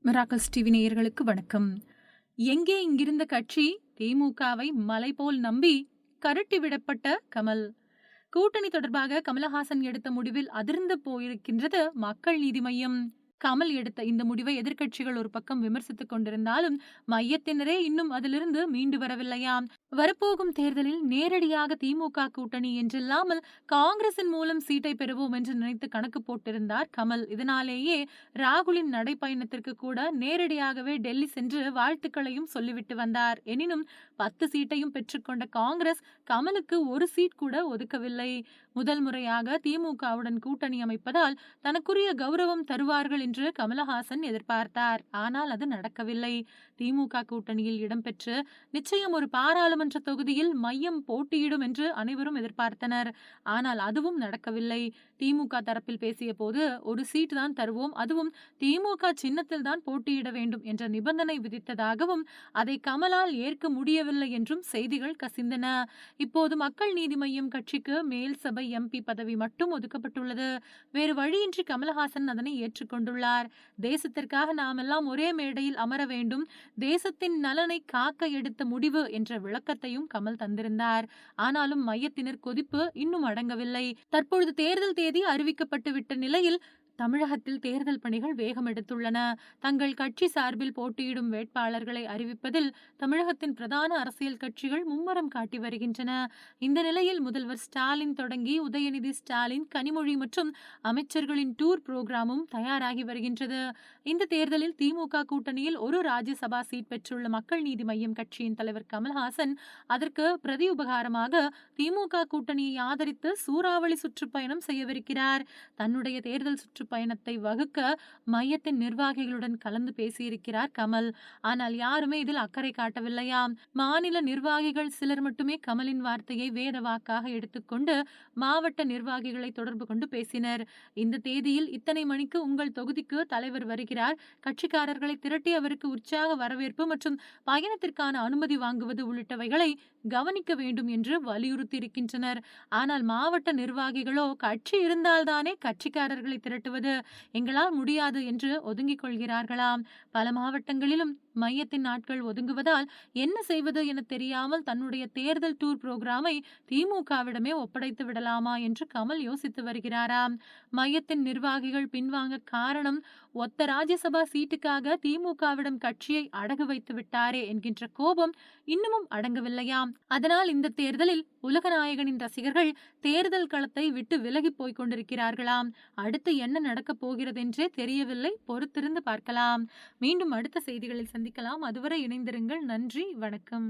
Miracles TV நேயர்களுக்கு வணக்கம். எங்கே இங்கிருந்த கட்சி திமுகவை மலை போல் நம்பி கரட்டி விடப்பட்ட கமல். கூட்டணி தொடர்பாக கமலஹாசன் எடுத்த முடிவில் அதிர்ந்து போயிருக்கின்றது மக்கள் நீதி மய்யம். கமல் எடுத்த இந்த முடிவை எதிர்க்கட்சிகள் ஒரு பக்கம் விமர்சித்துக் கொண்டிருந்தாலும் மையத்தினரே இன்னும் அதிலிருந்து மீண்டு வரவில்லையாம். வரப்போகும் தேர்தலில் நேரடியாக திமுக கூட்டணி என்றில்லாமல் காங்கிரசின் மூலம் சீட்டை பெறுவோம் என்று நினைத்து கணக்கு போட்டிருந்தார் கமல். இதனாலேயே ராகுலின் நடைப்பயணத்திற்கு கூட நேரடியாகவே டெல்லி சென்று வாழ்த்துக்களையும் சொல்லிவிட்டு வந்தார். எனினும் 10 சீட்டையும் பெற்றுக்கொண்ட காங்கிரஸ் கமலுக்கு ஒரு சீட் கூட ஒதுக்கவில்லை. முதல் முறையாக திமுகவுடன் கூட்டணி அமைப்பதால் தனக்குரிய கௌரவம் தருவார்கள் என்று கமலஹாசன் எதிர்பார்த்தார். ஆனால் அது நடக்கவில்லை. திமுக கூட்டணியில் இடம்பெற்று நிச்சயம் ஒரு பாராளுமன்ற தொகுதியில் மையம் போட்டியிடும் என்று அனைவரும் எதிர்பார்த்தனர். ஆனால் அதுவும் நடக்கவில்லை. திமுக தரப்பில் பேசிய போது ஒரு சீட் தான் தருவோம், அதுவும் திமுக சின்னத்தில் தான் போட்டியிட வேண்டும் என்ற நிபந்தனை விதித்ததாகவும் அதை கமலால் ஏற்க முடியவில்லை என்றும் செய்திகள் கசிந்தன. இப்போது மக்கள் நீதி மய்யம் கட்சிக்கு மேல் சபை எம்பி பதவி மட்டும் ஒதுக்கப்பட்டுள்ளது. வேறு வழியின்றி கமலஹாசன் அதனை ஏற்றுக்கொண்டுள்ளார். தேசத்திற்காக நாமெல்லாம் ஒரே மேடையில் அமர வேண்டும், தேசத்தின் நலனை காக்க எடுத்த முடிவு என்ற விளக்கத்தையும் கமல் தந்திருந்தார். ஆனாலும் மையத்தினர் கொதிப்பு இன்னும் அடங்கவில்லை. தற்பொழுது தேர்தல் தேதி அறிவிக்கப்பட்டு விட்ட நிலையில் தமிழகத்தில் தேர்தல் பணிகள் வேகம் எடுத்துள்ளன. தங்கள் கட்சி சார்பில் போட்டியிடும் வேட்பாளர்களை அறிவிப்பதில் தமிழகத்தின் பிரதான அரசியல் கட்சிகள் மும்முரம் காட்டி வருகின்றன. இந்த நிலையில் முதல்வர் ஸ்டாலின் தொடங்கி உதயநிதி ஸ்டாலின், கனிமொழி மற்றும் அமைச்சர்களின் டூர் புரோகிராமும் தயாராகி வருகின்றது. இந்த தேர்தலில் திமுக கூட்டணியில் ஒரு ராஜ்யசபா சீட் பெற்றுள்ள மக்கள் நீதி மய்யம் கட்சியின் தலைவர் கமல்ஹாசன் அதற்கு பிரதி உபகாரமாக திமுக கூட்டணியை ஆதரித்து சூறாவளி சுற்றுப்பயணம் செய்யவிருக்கிறார். தன்னுடைய தேர்தல் சுற்றுப்பயணத்தை வகுக்க மையத்தின் நிர்வாகிகளுடன் கலந்து பேசியிருக்கிறார் கமல். ஆனால் யாருமே இதில் அக்கறை காட்டவில்லையாம். மாநில நிர்வாகிகள் சிலர் மட்டுமே கமலின் வார்த்தையை வேத வாக்காக எடுத்துக்கொண்டு மாவட்ட நிர்வாகிகளை தொடர்பு கொண்டு பேசினர். இந்த தேதியில் இத்தனை மணிக்கு உங்கள் தொகுதிக்கு தலைவர் வருகிறார், கட்சிக்காரர்களை திரட்டி அவருக்கு உற்சாக வரவேற்பு மற்றும் பயணத்திற்கான அனுமதி வாங்குவது உள்ளிட்டவைகளை கவனிக்க வேண்டும் என்று வலியுறுத்தியிருக்கின்றனர். ஆனால் மாவட்ட நிர்வாகிகளோ கட்சி இருந்தால்தானே கட்சிக்காரர்களை திரட்டுவது, எங்களால் முடியாது என்று ஒதுங்கிக் கொள்கிறார்களாம். பல மாவட்டங்களிலும் மையத்தின் நாட்கள் ஒதுங்குவதால் என்ன செய்வது என தெரியாமல் தன்னுடைய தேர்தல் டூர் புரோகிராமை திமுகவிடமே ஒப்படைத்து விடலாமா என்று கமல் யோசித்து வருகிறாராம். மையத்தின் நிர்வாகிகள் பின்வாங்க காரணம் ஒத்த ராஜ்யசபா சீட்டுக்காக திமுகவிடம் கட்சியை அடகு வைத்து விட்டாரே என்கின்ற கோபம் இன்னமும் அடங்கவில்லையாம். அதனால் இந்த தேர்தலில் உலகநாயகனின் ரசிகர்கள் தேர்தல் களத்தை விட்டு விலகி போய் கொண்டிருக்கிறார்களாம். அடுத்து என்ன நடக்கப் போகிறது என்றே தெரியவில்லை. பொறுத்திருந்து பார்க்கலாம். மீண்டும் அடுத்த செய்திகளில் சந்திக்கலாம். அதுவரை இணைந்திருங்கள். நன்றி, வணக்கம்.